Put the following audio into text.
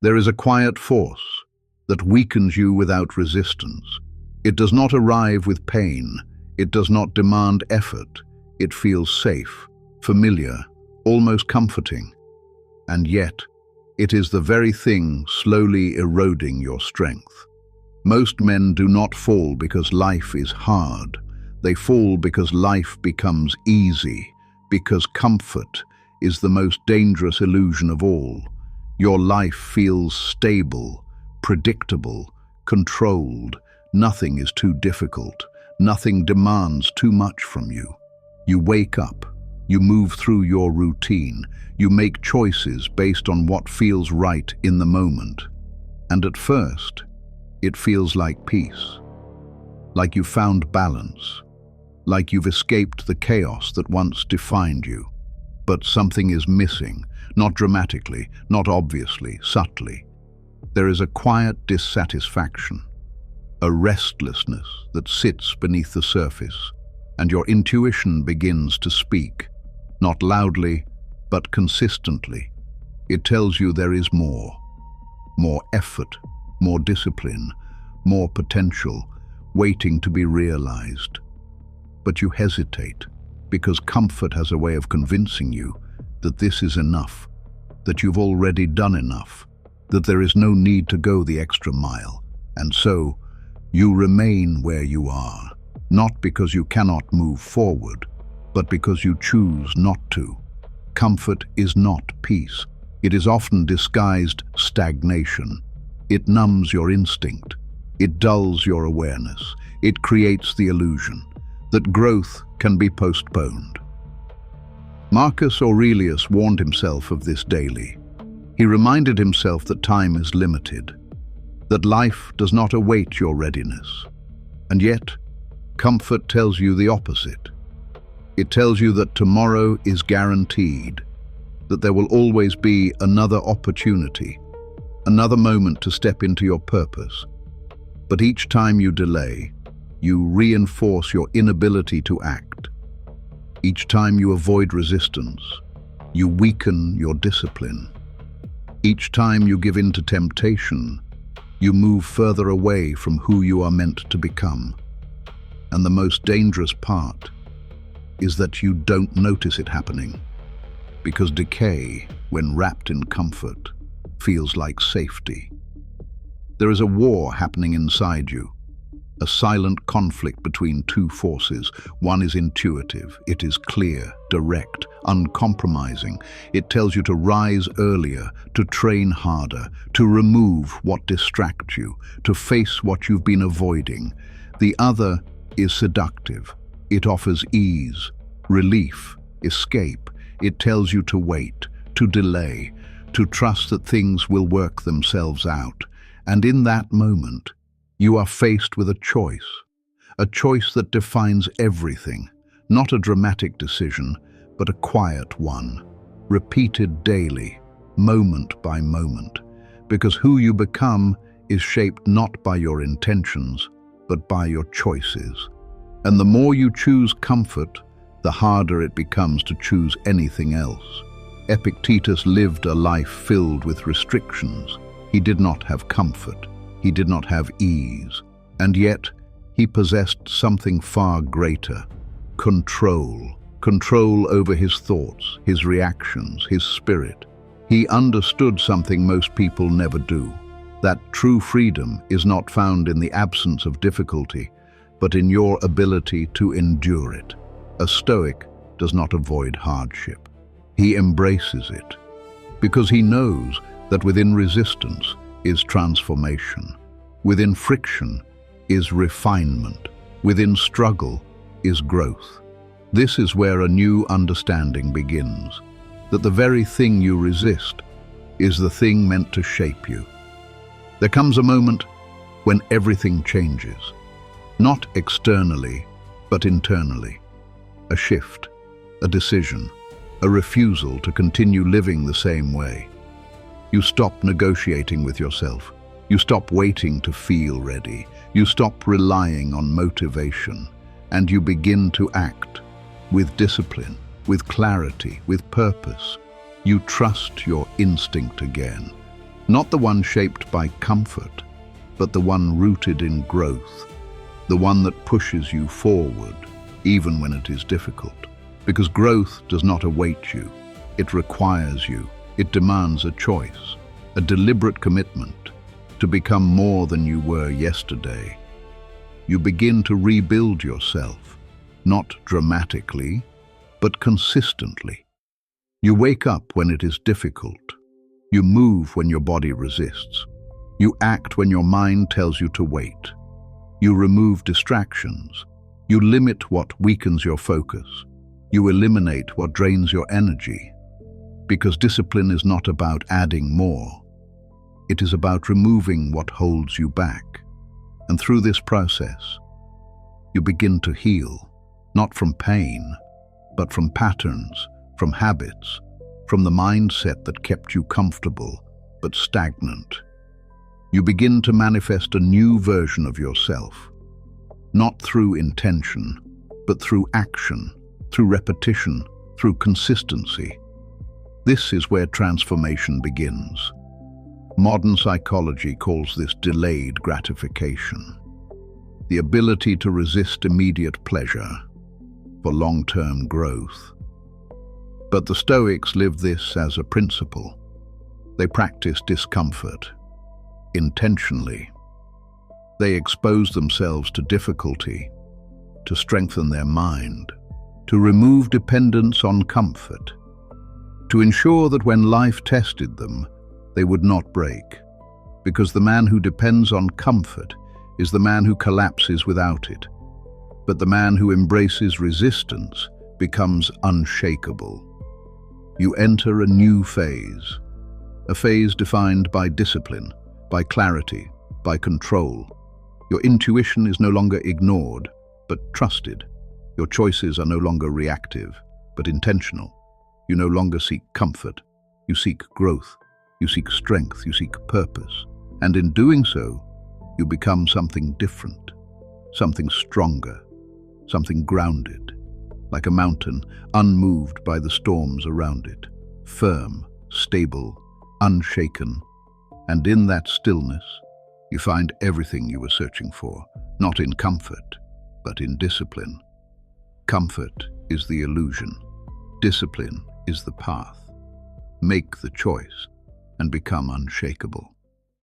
There is a quiet force that weakens you without resistance. It does not arrive with pain. It does not demand effort. It feels safe, familiar, almost comforting. And yet, it is the very thing slowly eroding your strength. Most men do not fall because life is hard. They fall because life becomes easy, because comfort is the most dangerous illusion of all. Your life feels stable, predictable, controlled. Nothing is too difficult. Nothing demands too much from you. You wake up. You move through your routine. You make choices based on what feels right in the moment. And at first, it feels like peace. Like you've found balance. Like you've escaped the chaos that once defined you. But something is missing, not dramatically, not obviously, subtly. There is a quiet dissatisfaction, a restlessness that sits beneath the surface, and your intuition begins to speak, not loudly, but consistently. It tells you there is more effort, more discipline, more potential, waiting to be realized. But you hesitate, because comfort has a way of convincing you that this is enough, that you've already done enough, that there is no need to go the extra mile. And so, you remain where you are, not because you cannot move forward, but because you choose not to. Comfort is not peace. It is often disguised stagnation. It numbs your instinct. It dulls your awareness. It creates the illusion that growth can be postponed. Marcus Aurelius warned himself of this daily. He reminded himself that time is limited, that life does not await your readiness. And yet, comfort tells you the opposite. It tells you that tomorrow is guaranteed, that there will always be another opportunity, another moment to step into your purpose. But each time you delay, you reinforce your inability to act. Each time you avoid resistance, you weaken your discipline. Each time you give in to temptation, you move further away from who you are meant to become. And the most dangerous part is that you don't notice it happening, because decay, when wrapped in comfort, feels like safety. There is a war happening inside you, a silent conflict between two forces. One is intuitive. It is clear, direct, uncompromising. It tells you to rise earlier, to train harder, to remove what distracts you, to face what you've been avoiding. The other is seductive. It offers ease, relief, escape. It tells you to wait, to delay, to trust that things will work themselves out. And in that moment, you are faced with a choice that defines everything, not a dramatic decision, but a quiet one, repeated daily, moment by moment, because who you become is shaped not by your intentions, but by your choices. And the more you choose comfort, the harder it becomes to choose anything else. Epictetus lived a life filled with restrictions. He did not have comfort. He did not have ease, and yet he possessed something far greater: control. Control over his thoughts, his reactions, his spirit. He understood something most people never do, that true freedom is not found in the absence of difficulty, but in your ability to endure it. A Stoic does not avoid hardship. He embraces it, because he knows that within resistance is transformation. Within friction is refinement. Within struggle is growth. This is where a new understanding begins, that the very thing you resist is the thing meant to shape you. There comes a moment when everything changes, not externally, but internally. A shift, a decision, a refusal to continue living the same way. You stop negotiating with yourself. You stop waiting to feel ready. You stop relying on motivation, and you begin to act with discipline, with clarity, with purpose. You trust your instinct again, Not the one shaped by comfort, but the one rooted in growth, the one that pushes you forward, even when it is difficult. Because growth does not await you, it requires you. It demands a choice, a deliberate commitment to become more than you were yesterday. You begin to rebuild yourself, not dramatically, but consistently. You wake up when it is difficult. You move when your body resists. You act when your mind tells you to wait. You remove distractions. You limit what weakens your focus. You eliminate what drains your energy. Because discipline is not about adding more. It is about removing what holds you back. And through this process, you begin to heal, not from pain, but from patterns, from habits, from the mindset that kept you comfortable but stagnant. You begin to manifest a new version of yourself, not through intention, but through action, through repetition, through consistency. This is where transformation begins. Modern psychology calls this delayed gratification, the ability to resist immediate pleasure for long-term growth. But the Stoics lived this as a principle. They practiced discomfort intentionally. They exposed themselves to difficulty to strengthen their mind, to remove dependence on comfort, to ensure that when life tested them, they would not break. Because the man who depends on comfort is the man who collapses without it. But the man who embraces resistance becomes unshakable. You enter a new phase, a phase defined by discipline, by clarity, by control. Your intuition is no longer ignored, but trusted. Your choices are no longer reactive, but intentional. You no longer seek comfort. You seek growth. You seek strength. You seek purpose. And in doing so, you become something different, something stronger, something grounded, like a mountain, unmoved by the storms around it, firm, stable, unshaken. And in that stillness, you find everything you were searching for, not in comfort, but in discipline. Comfort is the illusion. Discipline is the path. Make the choice and become unshakable.